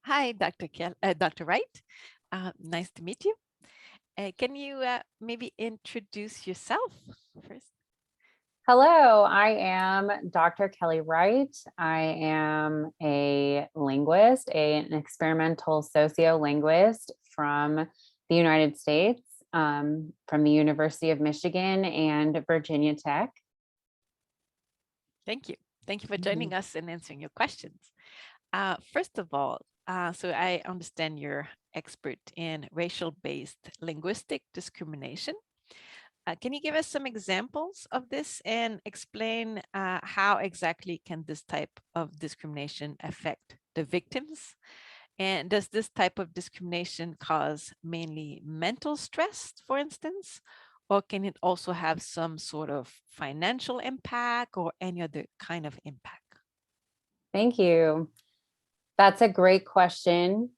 Hi, Dr. Wright. Nice to meet you. Can you maybe introduce yourself first? Hello, I am Dr. Kelly Wright. I am a linguist, an experimental sociolinguist from the United States, from the University of Michigan and Virginia Tech. Thank you. Thank you for Mhm. joining us and answering your questions. First of all, so I understand you're expert in racial-based linguistic discrimination. Can you give us some examples of this and explain how exactly can this type of discrimination affect the victims? And does this type of discrimination cause mainly mental stress, for instance? Or can it also have some sort of financial impact or any other kind of impact? Thank you. That's a great question.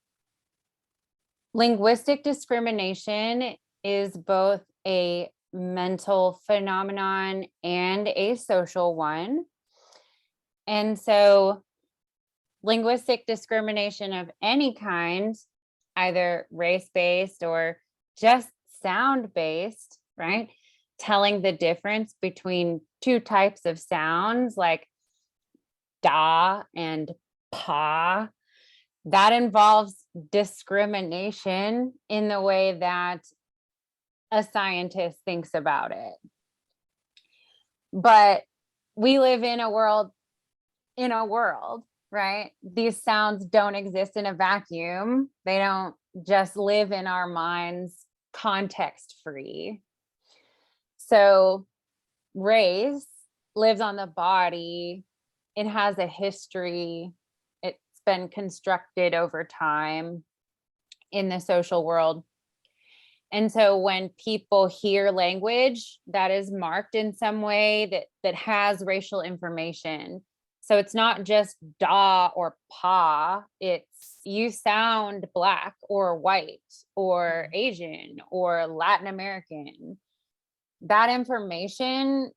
Linguistic discrimination is both a mental phenomenon and a social one. And so linguistic discrimination of any kind, either race-based or just sound-based, right? Telling the difference between two types of sounds like da and pa, that involves discrimination in the way that a scientist thinks about it. But we live in a world, right? These sounds don't exist in a vacuum. They don't just live in our minds context free. So, race lives on the body, it has a history, it's been constructed over time in the social world. And so when people hear language that is marked in some way that has racial information, so it's not just da or pa, it's you sound black or white or Mhm. Asian or Latin American. That information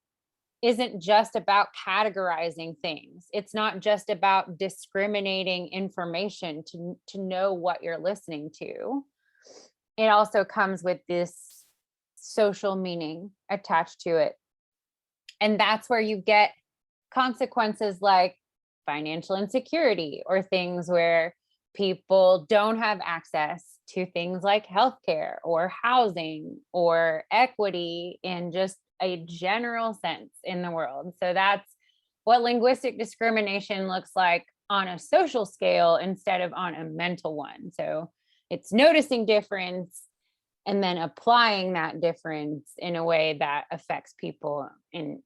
isn't just about categorizing things. It's not just about discriminating information to know what you're listening to. It also comes with this social meaning attached to it. And that's where you get consequences like financial insecurity or things where people don't have access to things like healthcare or housing or equity in just a general sense in the world. So that's what linguistic discrimination looks like on a social scale instead of on a mental one. So it's noticing difference and then applying that difference in a way that affects people in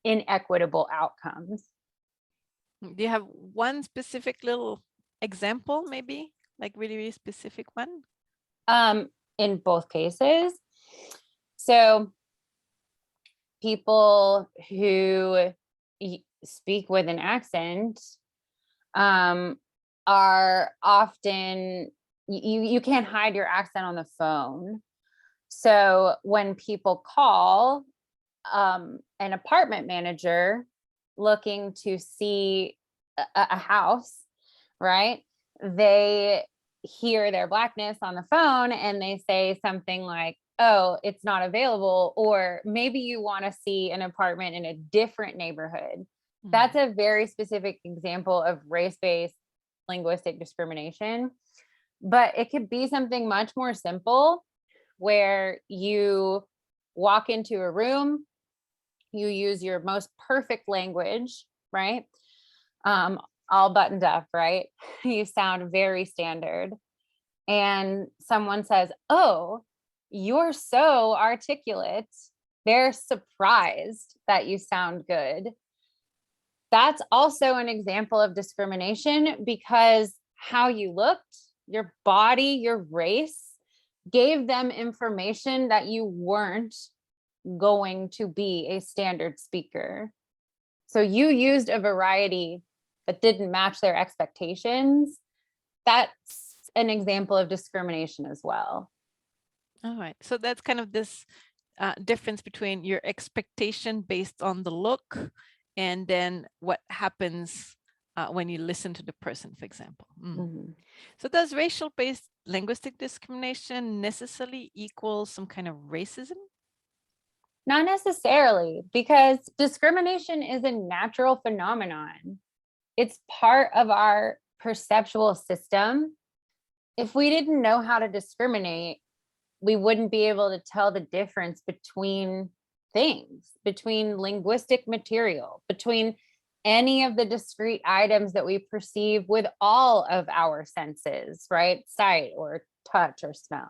inequitable outcomes. Do you have one specific little example, maybe like really, really specific one? In both cases. So people who speak with an accent um, are often you can't hide your accent on the phone. So when people call an apartment manager looking to see a house, right? They hear their blackness on the phone and they say something like, oh, it's not available. Or maybe you want to see an apartment in a different neighborhood. That's Mm. a very specific example of race based linguistic discrimination. But it could be something much more simple where you walk into a room, you use your most perfect language, right? Um, all buttoned up, right? You sound very standard. And someone says, oh, you're so articulate. They're surprised that you sound good. That's also an example of discrimination because how you looked, your body, your race gave them information that you weren't going to be a standard speaker. So you used a variety that didn't match their expectations. That's an example of discrimination as well. All right. So that's kind of this difference between your expectation based on the look and then what happens when you listen to the person, for example. Mhm. So does racial-based linguistic discrimination necessarily equal some kind of racism? Not necessarily, because discrimination is a natural phenomenon. It's part of our perceptual system. If we didn't know how to discriminate, we wouldn't be able to tell the difference between things, between linguistic material, between any of the discrete items that we perceive with all of our senses, right? Sight or touch or smell.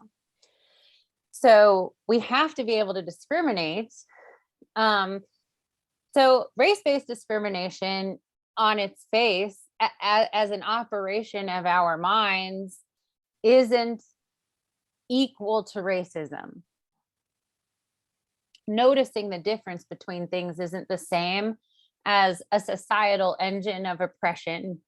So we have to be able to discriminate. So race-based discrimination on its face as an operation of our minds isn't equal to racism. Noticing the difference between things isn't the same as a societal engine of oppression,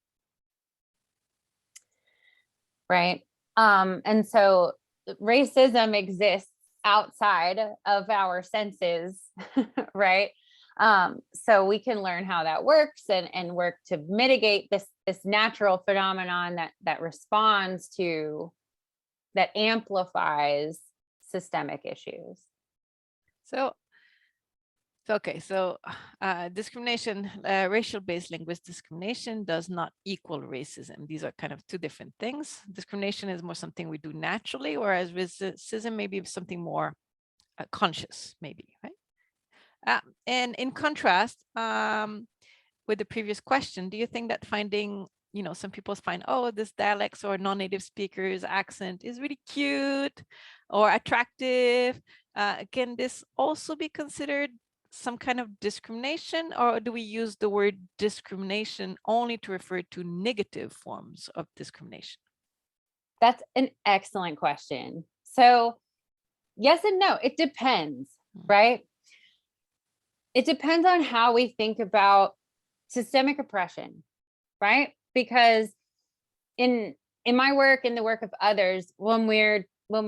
right? And so racism exists outside of our senses, right? So we can learn how that works and work to mitigate this natural phenomenon that responds to, that amplifies systemic issues. So discrimination, racial-based linguistic discrimination does not equal racism. These are kind of two different things. Discrimination is more something we do naturally, whereas racism may be something more conscious, maybe, right? And in contrast, with the previous question, do you think that finding, some people find, oh, this dialects or non-native speakers accent is really cute or attractive? Can this also be considered some kind of discrimination, or do we use the word discrimination only to refer to negative forms of discrimination? That's an excellent question. So yes and no, it depends, right? It depends on how we think about systemic oppression, right? Because in my work, in the work of others, when we're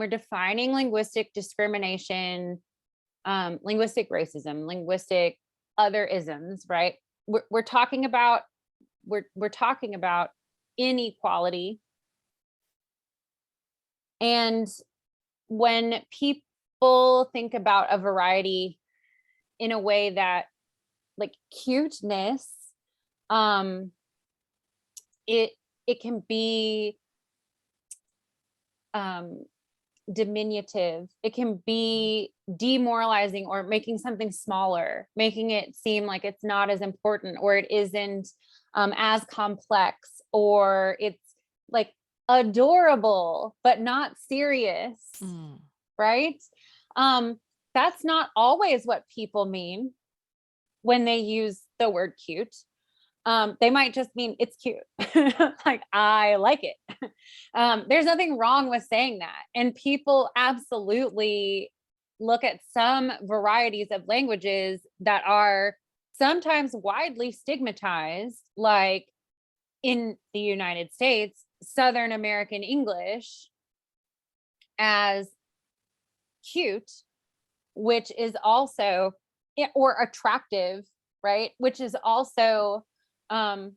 defining linguistic discrimination, linguistic racism, linguistic other isms, right? We're talking about inequality. And when people think about a variety in a way that, like, cuteness, it can be diminutive. It can be demoralizing, or making something smaller, making it seem like it's not as important, or it isn't as complex, or it's like adorable but not serious, right? That's not always what people mean when they use the word cute. They might just mean it's cute. Like, I like it. There's nothing wrong with saying that. And people absolutely look at some varieties of languages that are sometimes widely stigmatized, like in the United States, Southern American English, as cute, which is also, or attractive, right? Which is also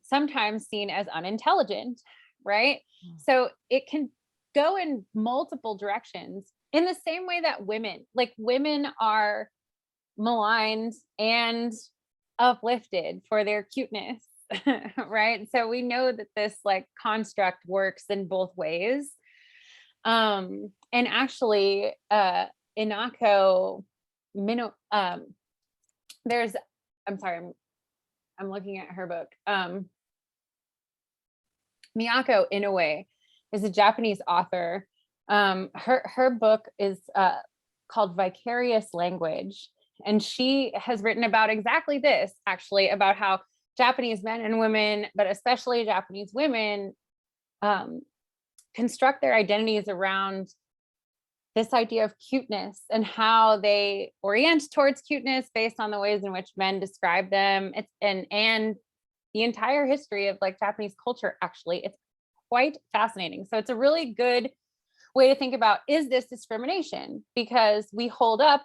sometimes seen as unintelligent, right? So it can go in multiple directions, in the same way that women are maligned and uplifted for their cuteness, right? So we know that this, like, construct works in both ways. And actually, Inako Mino, there's, I'm sorry, I'm looking at her book. Miyako Inoue is a Japanese author. Her book is called Vicarious Language. And she has written about exactly this, actually, about how Japanese men and women, but especially Japanese women, construct their identities around this idea of cuteness, and how they orient towards cuteness based on the ways in which men describe them. And the entire history of, like, Japanese culture, actually, it's quite fascinating. So it's a really good way to think about, is this discrimination? Because we hold up,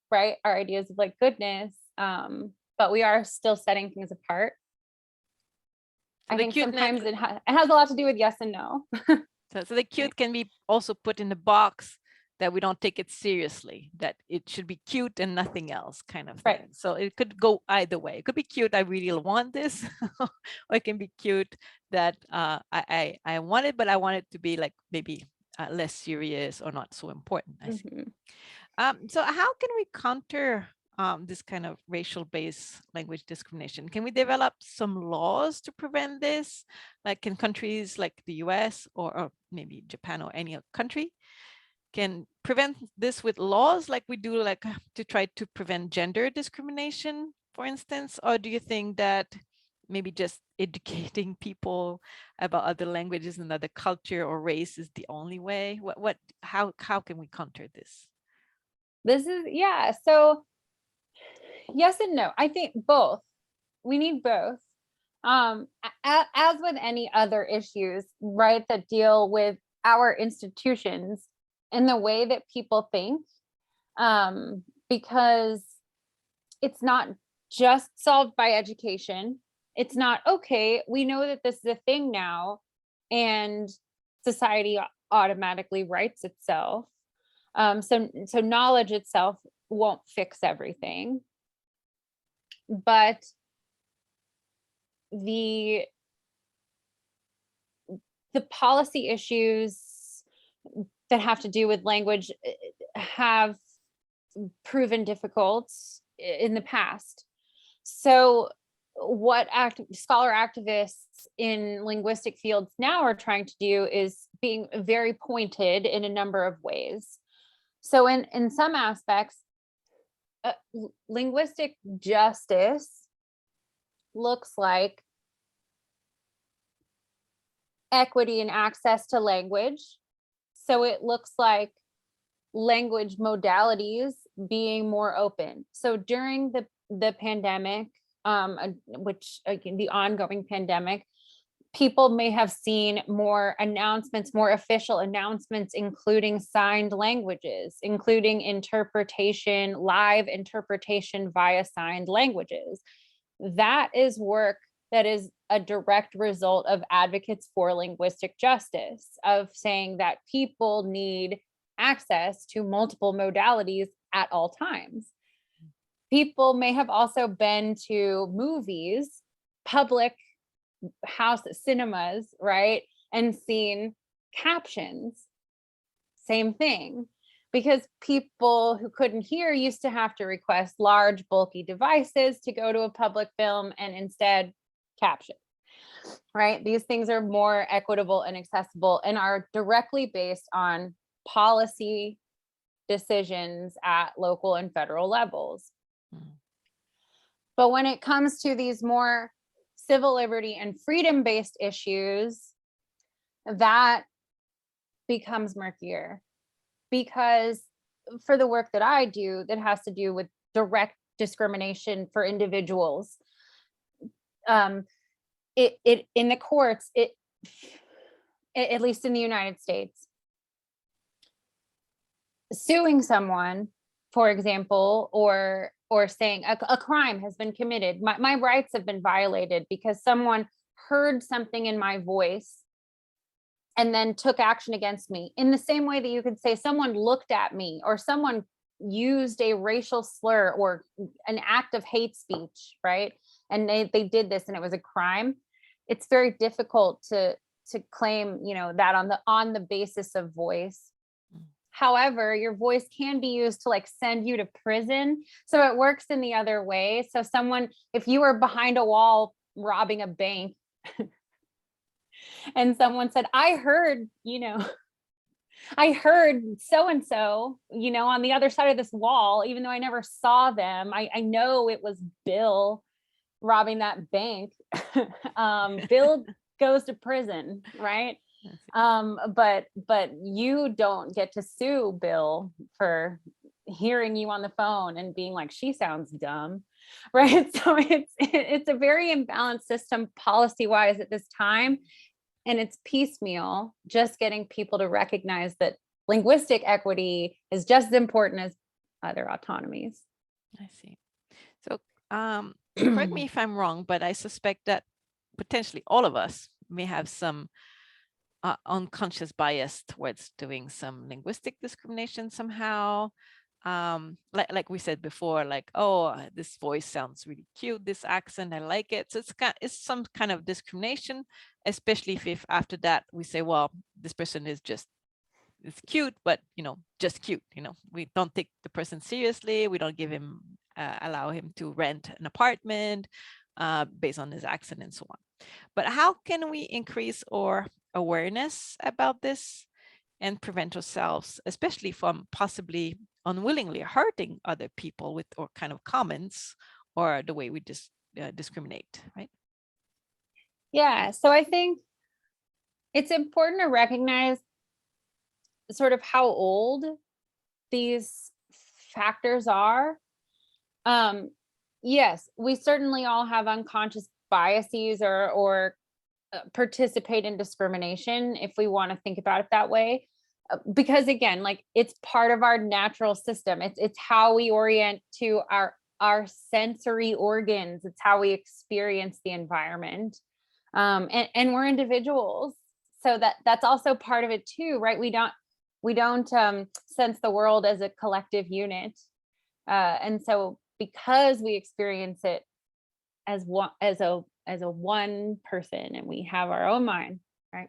right, our ideas of, like, goodness, but we are still setting things apart. So I the think cuteness, sometimes it has a lot to do with yes and no. so the cute can be also put in the box that we don't take it seriously, that it should be cute and nothing else kind of thing. Right. So it could go either way. It could be cute, I really want this, or it can be cute that I want it, but I want it to be like maybe less serious or not so important. I see. So how can we counter this kind of racial-based language discrimination? Can we develop some laws to prevent this? Like in countries like the US or maybe Japan or any other country can prevent this with laws like we do, like to try to prevent gender discrimination, for instance? Or do you think that maybe just educating people about other languages and other culture or race is the only way? How can we counter this? This is, yeah. So yes and no. I think both. We need both. As with any other issues, right, that deal with our institutions and the way that people think, because it's not just solved by education. It's not, okay, we know that this is a thing now, and society automatically rights itself. So knowledge itself won't fix everything, but the policy issues that have to do with language have proven difficult in the past. So what scholar activists in linguistic fields now are trying to do is being very pointed in a number of ways. So in some aspects, linguistic justice looks like equity and access to language. So it looks like language modalities being more open. So during the pandemic, which again, the ongoing pandemic, people may have seen more announcements, more official announcements, including signed languages, including interpretation, live interpretation via signed languages. That is work that is a direct result of advocates for linguistic justice, of saying that people need access to multiple modalities at all times. People may have also been to movies, public house cinemas, right, and seen captions. Same thing, because people who couldn't hear used to have to request large, bulky devices to go to a public film, and instead caption, right? These things are more equitable and accessible and are directly based on policy decisions at local and federal levels. But when it comes to these more civil liberty and freedom-based issues, that becomes murkier, because for the work that I do that has to do with direct discrimination for individuals, it in the courts, at least in the United States, suing someone, for example, or saying a crime has been committed, my rights have been violated because someone heard something in my voice and then took action against me, in the same way that you could say someone looked at me or someone used a racial slur or an act of hate speech, right? And they did this and it was a crime. It's very difficult to claim, that on the basis of voice. However, your voice can be used to like send you to prison. So it works in the other way. So someone, if you were behind a wall robbing a bank and someone said, I heard so-and-so, on the other side of this wall, even though I never saw them, I know it was Bill robbing that bank. Bill goes to prison, right? But you don't get to sue Bill for hearing you on the phone and being like, she sounds dumb, right? So it's a very imbalanced system policy-wise at this time. And it's piecemeal, just getting people to recognize that linguistic equity is just as important as other autonomies. I see. So correct me if I'm wrong, but I suspect that potentially all of us may have some unconscious bias towards doing some linguistic discrimination somehow. Like we said before, like, oh, this voice sounds really cute, this accent, I like it. So it's some kind of discrimination, especially if after that we say, well, this person is just, it's cute, but just cute. We don't take the person seriously. We don't give him, allow him to rent an apartment based on his accent and so on. But how can we increase our awareness about this and prevent ourselves, especially from possibly unwillingly hurting other people with our kind of comments or the way we discriminate, right? Yeah, so I think it's important to recognize sort of how old these factors are. Yes, we certainly all have unconscious biases or participate in discrimination, if we want to think about it that way. Because again, like, it's part of our natural system. It's how we orient to our sensory organs. It's how we experience the environment. And we're individuals. So that's also part of it too, right? We don't sense the world as a collective unit. And so because we experience it as a one person, and we have our own mind, right?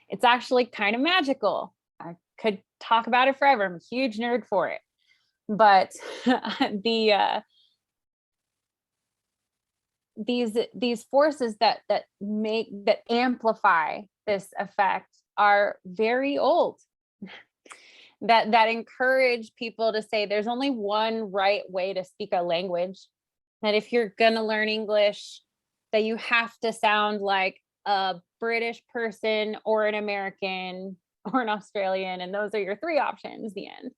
It's actually kind of magical. I could talk about it forever. I'm a huge nerd for it. But these forces that amplify this effect are very old. that encourage people to say there's only one right way to speak a language. That if you're gonna learn English, that you have to sound like a British person or an American or an Australian, and those are your three options, the end,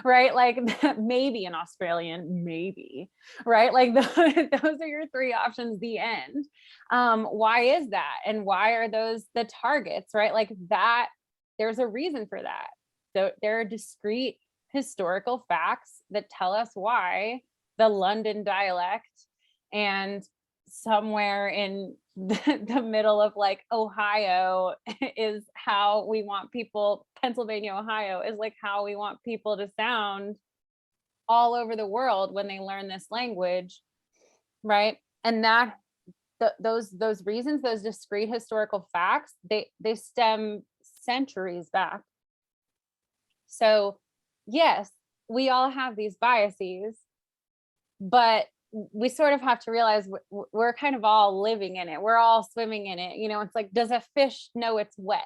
right? Like, maybe an Australian, maybe, right? Like, those are your three options, the end. Why is that? And why are those the targets, right? Like that, there's a reason for that. So there are discrete historical facts that tell us why the London dialect and somewhere in the middle of like Ohio is how we want people, Pennsylvania, Ohio is like how we want people to sound all over the world when they learn this language, right? And that those reasons, those discrete historical facts, they stem centuries back. So yes, we all have these biases, but we sort of have to realize we're kind of all living in it. We're all swimming in it. It's like, does a fish know it's wet?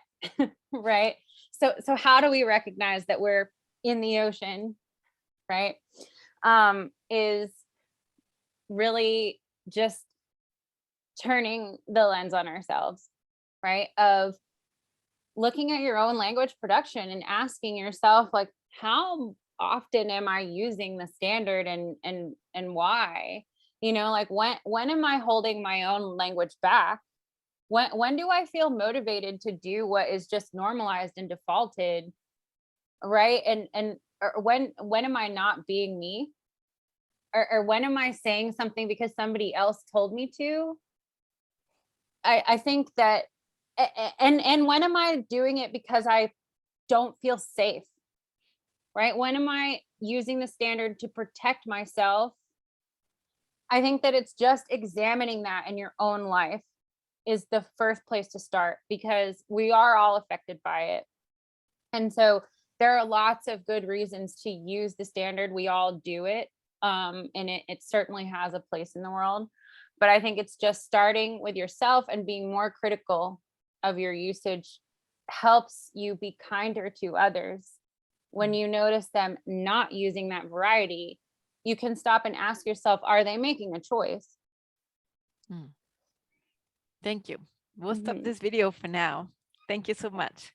Right? So how do we recognize that we're in the ocean, right? Is really just turning the lens on ourselves, right? Of looking at your own language production and asking yourself, like, how often am I using the standard, and why? Like, when am I holding my own language back? When do I feel motivated to do what is just normalized and defaulted, right? And or when am I not being me? Or when am I saying something because somebody else told me to? I think that, and when am I doing it because I don't feel safe? Right? When am I using the standard to protect myself? I think that it's just examining that in your own life is the first place to start, because we are all affected by it. And so there are lots of good reasons to use the standard. We all do it. And it certainly has a place in the world. But I think it's just starting with yourself and being more critical of your usage helps you be kinder to others. When you notice them not using that variety, you can stop and ask yourself, are they making a choice? Thank you. We'll stop this video for now. Thank you so much.